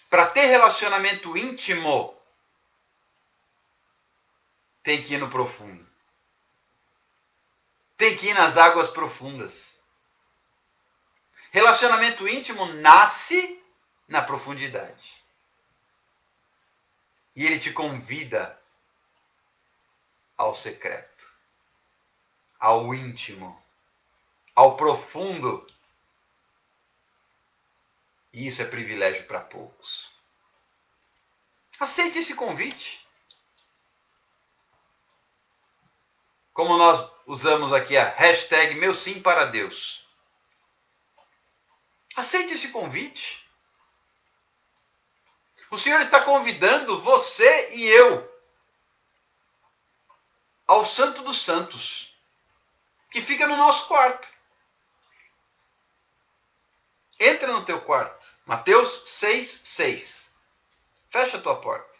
Para ter relacionamento íntimo, tem que ir no profundo. Tem que ir nas águas profundas. Relacionamento íntimo nasce na profundidade. E ele te convida ao secreto, ao íntimo, ao profundo. E isso é privilégio para poucos. Aceite esse convite. Como nós usamos aqui a hashtag meu sim para Deus. Aceite esse convite. O Senhor está convidando você e eu ao Santo dos Santos, que fica no nosso quarto. Entra no teu quarto. Mateus 6:6. Fecha a tua porta.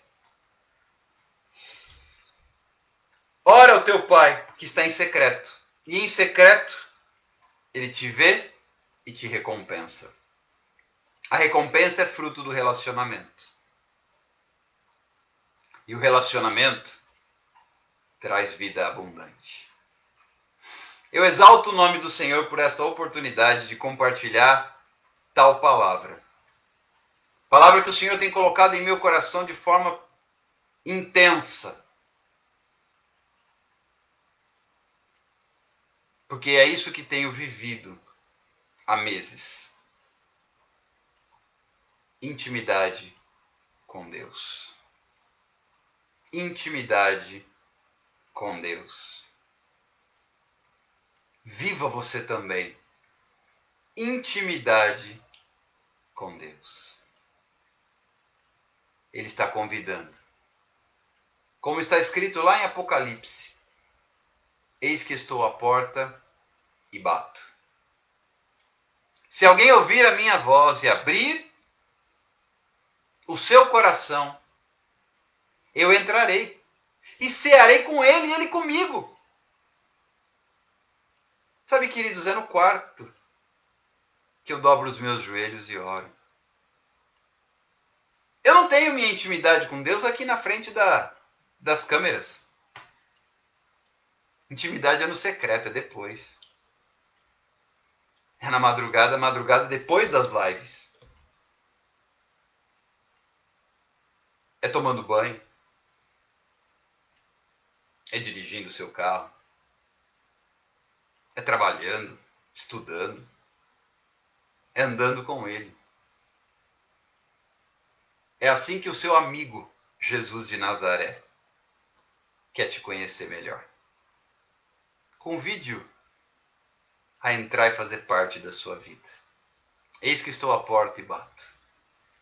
Ora ao teu Pai que está em secreto. E em secreto, ele te vê e te recompensa. A recompensa é fruto do relacionamento. E o relacionamento traz vida abundante. Eu exalto o nome do Senhor por esta oportunidade de compartilhar tal palavra. Palavra que o Senhor tem colocado em meu coração de forma intensa. Porque é isso que tenho vivido há meses. Intimidade com Deus. Intimidade com Deus. Viva você também. Intimidade com Deus. Ele está convidando. Como está escrito lá em Apocalipse: eis que estou à porta e bato. Se alguém ouvir a minha voz e abrir o seu coração, eu entrarei e cearei com ele e ele comigo. Sabe, queridos, é no quarto que eu dobro os meus joelhos e oro. Eu não tenho minha intimidade com Deus aqui na frente das câmeras. Intimidade é no secreto, é depois. É na madrugada depois das lives. É tomando banho. É dirigindo o seu carro. É trabalhando, estudando. É andando com Ele. É assim que o seu amigo, Jesus de Nazaré, quer te conhecer melhor. Convide-o a entrar e fazer parte da sua vida. Eis que estou à porta e bato.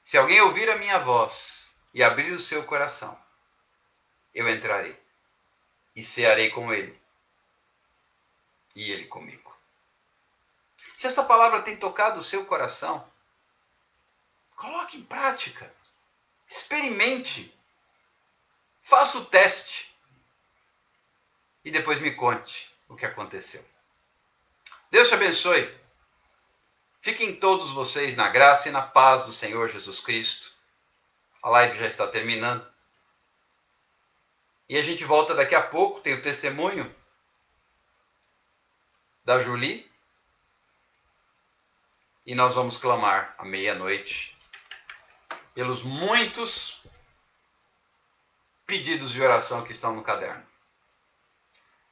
Se alguém ouvir a minha voz e abrir o seu coração, eu entrarei e cearei com ele e ele comigo. Se essa palavra tem tocado o seu coração, coloque em prática. Experimente. Faça o teste. E depois me conte o que aconteceu. Deus te abençoe. Fiquem todos vocês na graça e na paz do Senhor Jesus Cristo. A live já está terminando. E a gente volta daqui a pouco. Tem o testemunho da Julie. E nós vamos clamar à meia-noite pelos muitos pedidos de oração que estão no caderno.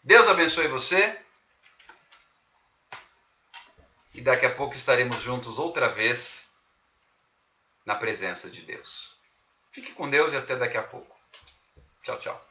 Deus abençoe você. E daqui a pouco estaremos juntos outra vez na presença de Deus. Fique com Deus e até daqui a pouco. Tchau, tchau.